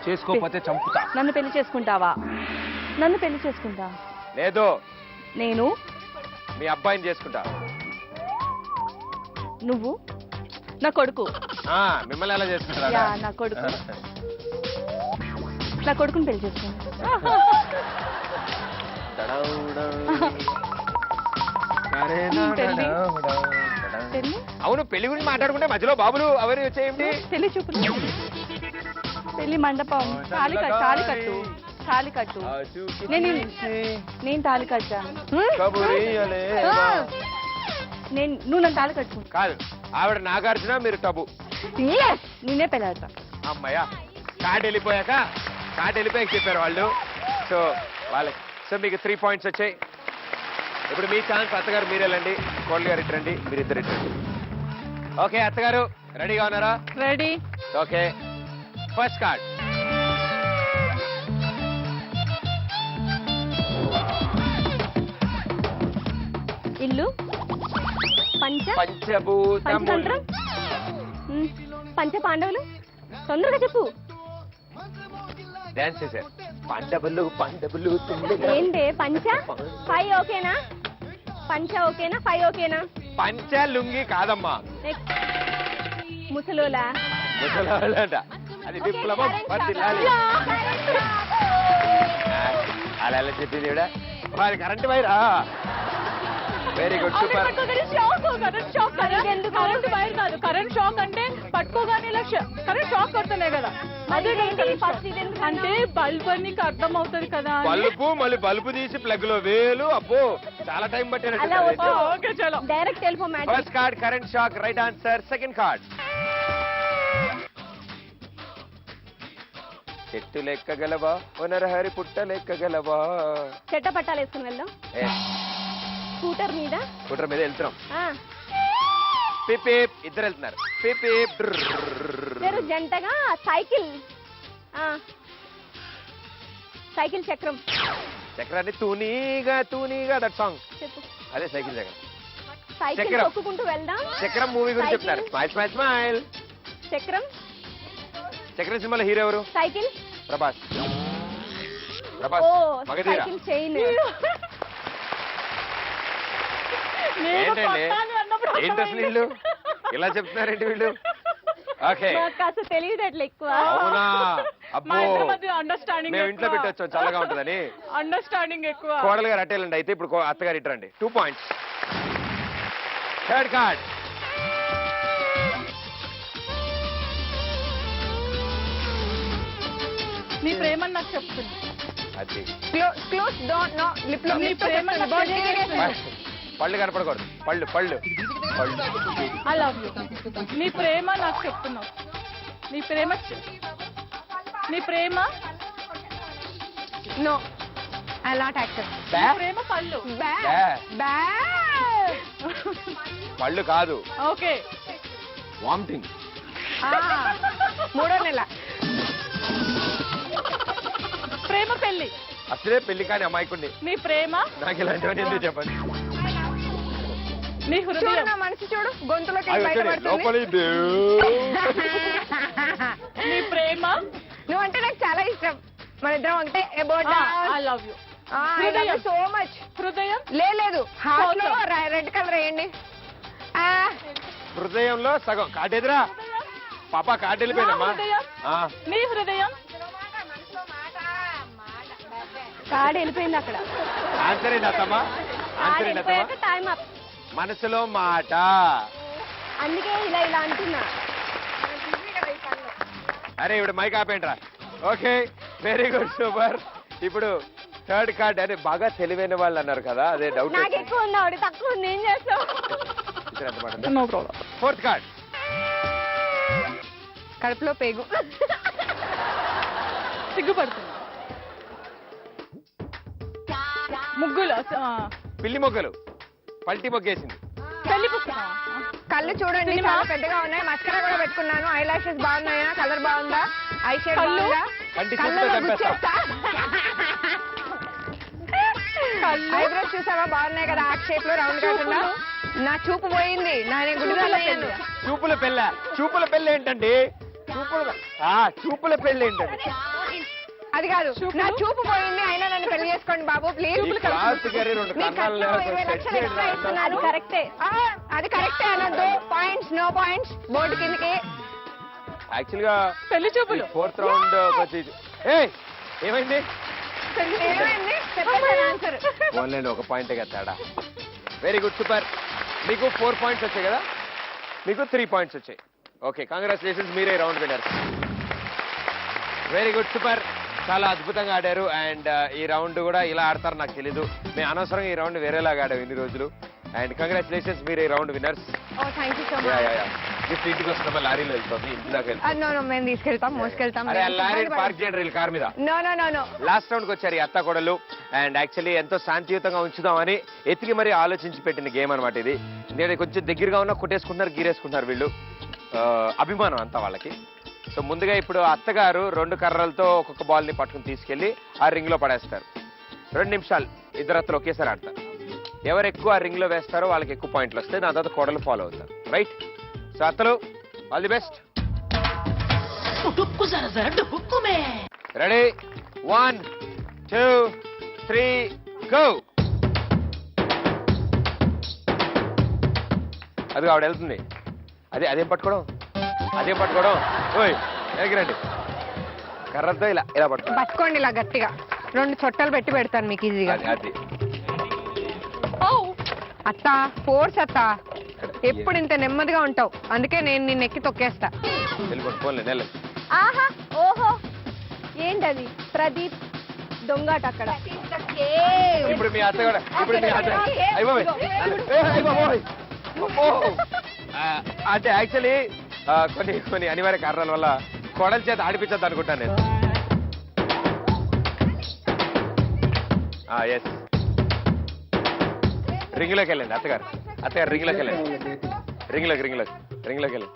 చేసుకోకపోతే చంపుతా. నన్ను పెళ్లి చేసుకుంటావా? నన్ను పెళ్లి చేసుకుంటా. లేదు, నేను మీ అబ్బాయిని చేసుకుంటా. నువ్వు నా కొడుకు. మిమ్మల్ని ఎలా చేసుకుంటారా? యా, నా కొడుకు. నా కొడుకుని పెళ్లి చేసుకున్నాను. పెళ్లి అవును, పెళ్లి గురించి మాట్లాడుకుంటే మధ్యలో బాబులు అవన్నీ వచ్చేయండి. పెళ్లి చూపు. పెళ్లి మండపం. తాళి కట్టు. నేను తాళి కట్టాను. నువ్వు నన్ను తాళి కట్టుకుంటా. కాదు, ఆవిడ నాగార్జున, మీరు టబు. నేనే పెళ్ళాడతా. అమ్మయ్యా, కార్డు వెళ్ళిపోయాక చెప్పారు వాళ్ళు. సో మీకు 3 points వచ్చాయి. ఇప్పుడు మీ ఛాన్స్. అత్తగారు మీరు వెళ్ళండి, కోళ్ళ గారు ఇట్రండి, మీరు ఇద్దరు ఇట్రండి. ఓకే అత్తగారు రెడీగా ఉన్నారా? రెడీ. Okay, first card. ఇల్లు. పంచభూతములు. పంచతంత్రం. పంచ పాండవులు. తొందరగా చెప్పు. డాన్స్ చేశారు. పండబులు ఏంటి పంచ? 5 ఓకేనా? పంచ ఓకేనా? 5 ఓకేనా? పంచ లుంగి కాదమ్మా, ముసలోలా. ముసలాళ్ళంట. అది విప్లవం. అలా ఎలా చెప్పింది కూడా. మరి current Wyra. Very good, super. Current shock అంటే పట్టుకోగానే ఇలా కరెంట్ షాక్ కొడుతున్నాయి కదా, అంటే బల్బ్ అని అర్థం అవుతుంది కదా. బల్బు మళ్ళీ బల్బు తీసి ప్లగ్ లో వేలు. అబ్బో, చాలా టైం పట్టినట్టు. Direct telephone. First card current shock, right answer. Second card. చెట్టు లెక్కగలవా, పునరహరి పుట్ట లెక్కగలవా. చెట్ట పట్టాలు వేసుకుని వెళ్దాం. స్కూటర్ మీద వెళ్తున్నాం. పిప్ ఇద్దరు వెళ్తున్నారు. పిప్ జంటగా సైకిల్ చక్రాన్ని తూనీగా దట్ సాంగ్. చెప్పు. అదే సైకిల్ చక్రం. సైకిల్ తొక్కుకుంటూ వెళ్దాం. చక్రం మూవీ గురించి చెప్తారు. స్మైల్. చక్రం సినిమాలో హీరో ఎవరు? Cycle. Prabhas. Magadheera. Cycle chain. ఏంటండి ఏంటి అసలు వీళ్ళు ఇలా చెప్తున్నారేంటి వీళ్ళు? ఓకే, కాస్త తెలియదట్లే ఎక్కువ. అవునా? అబ్బో, అండర్స్టాండింగ్ మేము ఇంట్లో పెట్టొచ్చు, చల్లగా ఉంటుందని. అండర్స్టాండింగ్ ఎక్కువ. కోడలు గారు అట్టేలండి. అయితే ఇప్పుడు అత్తగారు ఇట్టండి. 2 points. Third card. నీ ప్రేమని నాకు చెప్తుంది. అది క్లోజ్ డోంట్ నో లిప్ లో. నీ ప్రేమని పళ్ళు కనపడకూడదు. పళ్ళు. I love you. నీ ప్రేమ నాకు చెప్తున్నావు. నీ ప్రేమ నో ఐ నాట్ యాక్సెప్ట్. ప్రేమ పళ్ళు. పళ్ళు కాదు. Okay, vomiting. 3వ నెల. ప్రేమ పెళ్లి. అసలే పెళ్లి కాని అమాయకుడిని. నీ ప్రేమ నాకు ఇలాంటివన్నీ ఎందుకు చెప్పండి. నీ హృదయం. నా మనసు చూడు, గొంతులోకి లోపలి. నీ ప్రేమ. నువ్వంటే నాకు చాలా ఇష్టం. మన ఇద్దరం అంటే I love you. So much. హృదయం లేదు, హార్ట్ లో రెడ్ కలర్ వేయండి. హృదయంలో సగం కాటేదిరా. పాప కార్డు వెళ్ళిపోయిందమ్మా. నీ హృదయం. కార్డు వెళ్ళిపోయింది అక్కడ. ఆన్సర్ ఏంటి అత్తమ్మా? ఆన్సర్ ఏంటి అత్తమ్మా? Time up. మనసులో మాట. అందుకే ఇలా అంటున్నా. అరే ఇప్పుడు మైక్ ఆపేంట్రా. Okay, very good, super. ఇప్పుడు థర్డ్ కార్డ్. అదే బాగా తెలివైన వాళ్ళు అన్నారు కదా, అదే డౌట్. నాకు ఎక్కువ ఉంది, ఆవిడ తక్కువ ఉంది. ఏం చేస్తావు? Fourth card. కడుపులో పేగు. సిగ్గుపడుతుంది. ముగ్గులు. పిల్లి మొగ్గలు. పల్టీ మొగ్గేసింది. పెళ్లి పుస్తకం. కళ్ళు చూడండి చాలా పెద్దగా ఉన్నాయి. మస్కరా కూడా పెట్టుకున్నాను. ఐ లాషెస్ బాగున్నాయా? కలర్ బాగుందా? ఐ షేడ్ బాగుందా? ఐబ్రోస్ చూసావా? బాగున్నాయి కదా, ఆర్క్ షేప్ లో, రౌండ్ కాకుండా. నా చూపు పోయింది. నేను గుడిదలయ్యాను. చూపుల పెళ్ళి ఏంటండి? చూపుల పెళ్ళి ఏంటండి? అది కాదు, నా చూపు పోయింది, అయినా నన్ను పెళ్లి చేసుకోండి బాబు ప్లీజ్. కరెక్టే. అది కరెక్టే అనొద్దు. Points, no points. బోర్డు కిందకి. యాక్చువల్ గా పెళ్లి చూపులు. 4th రౌండ్ ఏమైంది? ఏమైంది చెప్పేసాను ఆన్సర్. ఓన్లీ ఒక పాయింట్ కదా తేడా. Very good, super. మీకు 4 పాయింట్స్ వచ్చాయి కదా, మీకు 3 పాయింట్స్ వచ్చాయి. ఓకే, కంగ్రాచులేషన్స్, మీరే round winner. Very good, super. చాలా అద్భుతంగా ఆడారు. అండ్ ఈ రౌండ్ కూడా ఇలా ఆడతారు నాకు తెలీదు. మేము అనవసరంగా ఈ రౌండ్ వేరేలాగా ఆడాము ఇన్ని రోజులు. అండ్ కంగ్రాచులేషన్స్, మీరే round winners. Oh thank you so much. Gift ఇంటికి వస్తున్నా, లారీలో వెళ్తాం, ఇంటి దాకా వెళ్తాం. నో నో, మేము తీసుకెళ్తాం, మోసుకెళ్తాం. అరే లారీ పార్క్ చేయండి కార్ మీద. No no no no. Last round కి వచ్చారు ఈ అత్త కొడలు. అండ్ యాక్చువల్లీ ఎంతో శాంతియుతంగా ఉంచుదామని ఎతికి మరీ ఆలోచించి పెట్టిన గేమ్ అనమాట ఇది. ఎందుకంటే కొంచెం దగ్గరగా ఉన్నా కొట్టేసుకుంటున్నారు, గీరేసుకుంటున్నారు వీళ్ళు. అభిమానం అంతా వాళ్ళకి. సో ముందుగా ఇప్పుడు అత్తగారు 2 కర్రలతో ఒక్కొక్క బాల్ ని పట్టుకుని తీసుకెళ్లి ఆ రింగ్ లో పడేస్తారు. 2 నిమిషాలు ఇద్దరు అత్తలు ఒకేసారి ఆడతారు. ఎవరు ఎక్కువ ఆ రింగ్ లో వేస్తారో వాళ్ళకి ఎక్కువ పాయింట్లు వస్తాయి. దాని తర్వాత కోడలు ఫాలో అవుతారు. రైట్? సో అత్తలు, all the best. Ready? 1 2 3 go. అది ఆవిడ వెళ్తుంది. అదేం పట్టుకోవడం, ఓయ్ ఎగిరండి. కర్రతో ఇలా ఇలా పట్టుకోండి, ఇలా గట్టిగా 2 చొట్టలు పెట్టి పెడతాను మీకు ఈజీగా. అది అత్త ఫోర్స్ అత్త, ఎప్పుడు ఇంత నెమ్మదిగా ఉంటావు, అందుకే నేను నిన్ను ఎక్కి తొక్కేస్తా. వెళ్ళిపోండి. ఆహా, ఓహో, ఏంటది? ప్రదీప్ దొంగాట అక్కడ. ఇప్పుడు మీ అత్త కూడా అంటే యాక్చువల్లీ కొన్ని అనివార్య కారణాల వల్ల కోడల చేత ఆడిపించద్దు అనుకుంటాను నేను. ఎస్, రింగ్లోకి వెళ్ళండి అత్తగారు. రింగ్లోకి వెళ్ళండి. రింగ్లోకి వెళ్ళండి.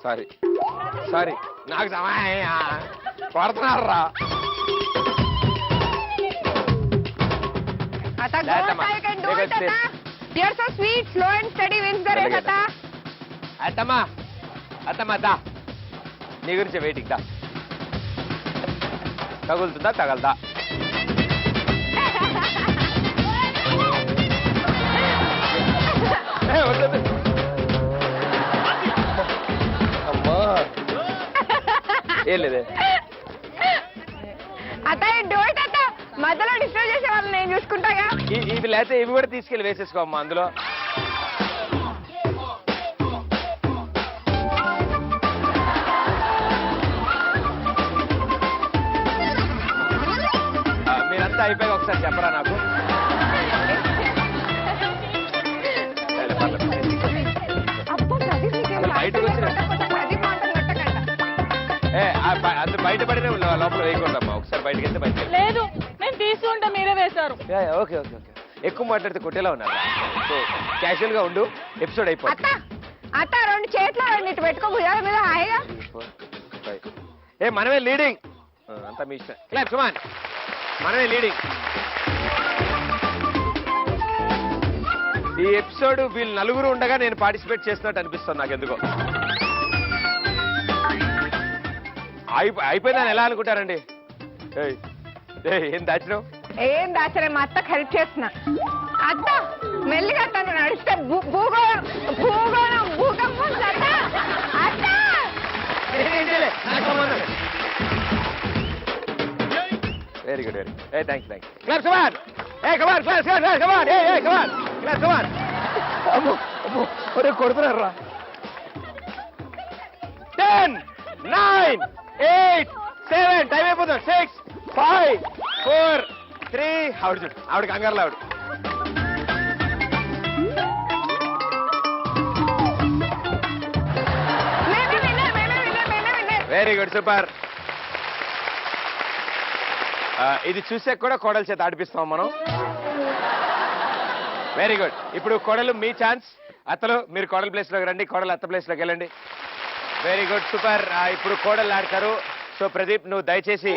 సారీ నాకు కొడుతున్నారా? అత్త go atta, you can do it అత్త. You're so sweet, slow and steady wins the race అత్త. అత్తమ్మా దా, నీ గురించి వెయిటింగ్ దా. తగులుతుందా? తగలదా? అమ్మా ఏం లేదే అత్త, do it అత్త. మధ్యలో డిస్టర్బ్ చేసే వాళ్ళు నేను చూసుకుంటాగా. ఇవి లేకపోతే ఇవి కూడా తీసుకెళ్ళి వేసేసుకో అమ్మా అందులో. మీరంతా అయిపోయాక ఒకసారి చెప్పరా నాకు? బయటకు వచ్చిన అది బయటపడిన లోపల వేయకూడదమ్మా. ఒకసారి బయటకు వెళ్తే బయట లేదు, నేను తీసుకుంటా, మీరే వేశారు. ఓకే. ఎక్కువ మాట్లాడితే కొట్టేలా ఉన్నారు. సో క్యాజువల్ గా ఉండు, ఎపిసోడ్ అయిపోతుంది. అత్త 2 చేతులు 2 ఇటు పెట్టుకో భుజాల మీద హాయిగా. మనమే లీడింగ్. అంతా మీ ఇష్టం. క్లాప్ కమాన్. మనమే లీడింగ్. ఈ ఎపిసోడ్ వీళ్ళు 4 ఉండగా నేను పార్టిసిపేట్ చేస్తున్నట్టు అనిపిస్తుంది నాకు ఎందుకో. అయిపోయిందని ఎలా అనుకుంటారండి? ఏం దాచినావు? ఏం దాచలే, మా అత్త హెల్ప్ చేస్తున్నా. అత్త మెల్లిగా తను నడిస్తే భూగోళం భూకంపం అత్త. అత్త వెరీ గుడ్. థ్యాంక్స్. క్లాప్ కమాన్. కమాన్ క్లాస్ కమాన్. క్లాప్ కమాన్. అమ్మో ఒరే కొడుతున్నారా? 10 9 8 7 టైం అయిపోతుంది. 6 5 4 3 ఆవిడ కంగారులో ఆవిడ. Very good, super. ఇది చూసాక కూడా కోడల చేత ఆడిపిస్తాం మనం. Very good. ఇప్పుడు కోడలు మీ ఛాన్స్. అత్తలు మీరు కోడల ప్లేస్ లోకి రండి, కోడలు అత్త ప్లేస్ లోకి వెళ్ళండి. Very good, super. ఇప్పుడు కోడలు ఆడతారు. సో ప్రదీప్, నువ్వు దయచేసి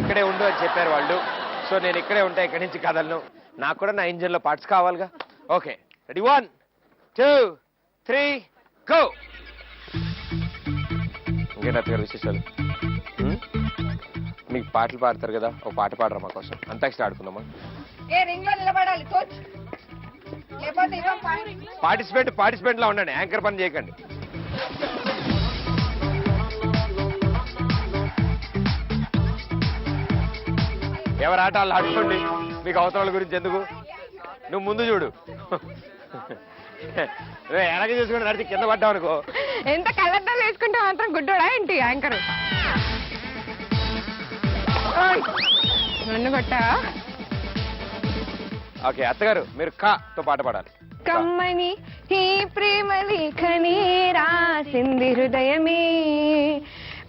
ఇక్కడే ఉండు అని చెప్పారు వాళ్ళు. సో నేను ఇక్కడే ఉంటా, ఇక్కడి నుంచి కదలను. నాకు కూడా నా ఇంజిన్ లో పార్ట్స్ కావాలిగా. Okay, ready? 1 2 3 గో. ఏంటి అత్తగారు విశేషాలు? మీకు పాటలు పాడతారు కదా, ఒక పాట పాడరా మా కోసం. అంతాక్షరి ఆడుకుందామా? పార్టిసిపెంట్ లా ఉండండి, యాంకర్ పని చేయకండి. ఎవరి ఆట వాళ్ళు ఆడుకోండి, మీకు అవసరాల గురించి ఎందుకు. నువ్వు ముందు చూడు. ఎలాగ చూసుకుంటే నడిచి కింద పడ్డావు అనుకో. ఎంత కలర్దాలు వేసుకుంటే మాత్రం గుడ్డోడా ఏంటి యాంకర్? నన్ను కొట్టా. ఓకే అత్తగారు, మీరు తో పాట పాడాలి. కమ్మని ఈ ప్రేమ లేఖని రాసింది హృదయమే,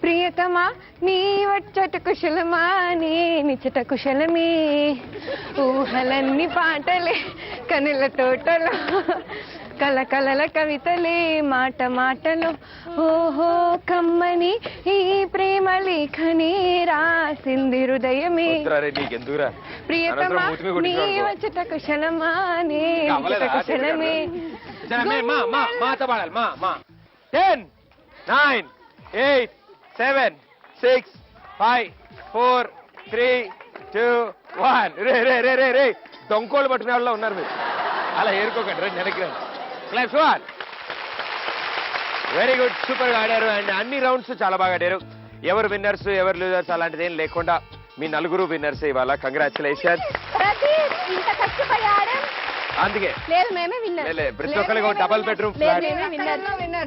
ప్రియతమా నీ వచ్చట కుశలమా నీ నిచ్చట కుశలమే, ఊహలన్నీ పాటలే కనుల తోటలో, కలకలల కవితలే మాట మాటలు, ఓహో కమ్మని ఈ ప్రేమ లేఖని రాసింది హృదయమే, ప్రియతమా నీ వచ్చట కుశలమా నీ నిచ్చట కుశలమే. మాతో పాడాలి. మా 10 9 8 7 6 5 4 3 2 1. రే రే రే రే రే దొంకోళ్ళు పట్టుకునే వాళ్ళు ఉన్నారు మీరు, అలా ఏరుకోకండి. రండి వెనక్కి రండి. Claps for. Very good, super గా ఆడారు. అండ్ అన్ని రౌండ్స్ చాలా బాగా ఆడారు. ఎవరు విన్నర్స్ ఎవరు లూజర్స్ అలాంటిది ఏం లేకుండా మీ నలుగురు విన్నర్స్ ఇవాళ. కంగ్రాచులేషన్స్. ఇంత కష్టపడి ఆడాం. అందుకే లేదు మేమే విన్నర్. ప్రతి ఒక్కరికి డబల్ బెడ్రూమ్ ఫ్లాట్,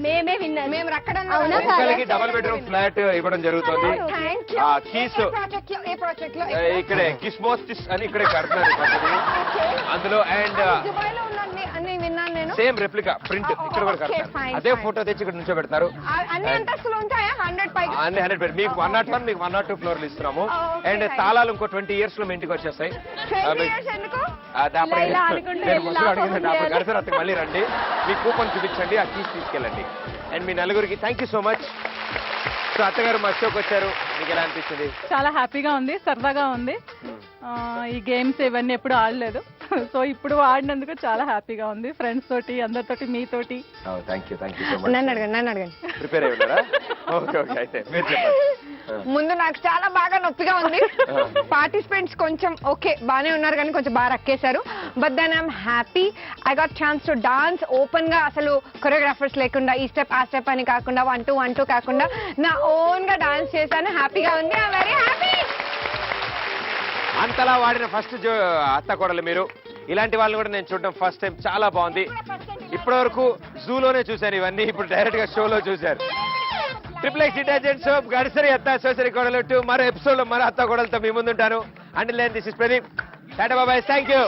మేమే విన్నర్. మేము ఒక్కరికి డబల్ బెడ్రూమ్ ఫ్లాట్ ఇవ్వడం జరుగుతుంది. కీస్ ఇక్కడే కిస్మోస్టిస్ అని ఇక్కడే కడుతున్నారు అందులో. అండ్ అన్ని విన్నాను నేను. సేమ్ రెప్లికా ప్రింట్ ఇక్కడ కూడా కడతారు. అదే ఫోటో తెచ్చి ఇక్కడ నుంచో పెడతారు. అన్ని అంతస్తులు ఉంటాయా? 100 పైకి అన్ని 100 మీకు 101 మీకు 102 ఫ్లోర్లు ఇస్తున్నాము. అండ్ తాళాలు ఇంకో 20 years లో మీ ఇంటికి వచ్చేస్తాయి. అడిగిందండి అప్పుడు గడిచిన మళ్ళీ రండి, మీ కూపన్ చూపించండి, ఆ కీస్ తీసుకెళ్ళండి. అండ్ మీ నలుగురికి thank you so much. So అత్తగారు మా షోకి వచ్చారు, మీకు ఎలా అనిపించింది? చాలా హ్యాపీగా ఉంది, సరదాగా ఉంది. ఈ గేమ్స్ ఇవన్నీ ఎప్పుడు ఆడలేదు, సో ఇప్పుడు ఆడినందుకు చాలా హ్యాపీగా ఉంది. ఫ్రెండ్స్ తోటి, అందరితోటి, మీతోటి. Thank you so much. నన్ను అడగండి. ప్రిపేర్ అయ్యి ఉన్నారా? ఓకే ఓకే, అయితే మీరు చెప్పండి. ముందు నాకు చాలా బాగా నొప్పిగా ఉంది. పార్టిసిపెంట్స్ కొంచెం ఓకే బానే ఉన్నారు కానీ కొంచెం బాగా రక్కేశారు. But then I'm happy. I got chance to dance open గా, అసలు కొరియోగ్రాఫర్స్ లేకుండా, ఈ స్టెప్ ఆ స్టెప్ అని కాకుండా 1 2 1 2 కాకుండా నా ఓన్ గా డాన్స్ చేశాను. హ్యాపీగా ఉంది. I'm very happy. అంతలా వాడిన ఫస్ట్ అత్త కోడలు మీరు. ఇలాంటి వాళ్ళని కూడా నేను చూడడం ఫస్ట్ టైం, చాలా బాగుంది. ఇప్పటివరకు జూలోనే చూశాను ఇవన్నీ, ఇప్పుడు డైరెక్ట్ గా షోలో చూశారు. XXX డిటర్జెంట్ సోప్ గడిసరి అత్త సోసరి కోడలు 2 మరో ఎపిసోడ్ లో మరో అత్త కోడలతో మీ ముందుంటాను. And this is Pradeep. టాటా బాయ్, థ్యాంక్ యూ.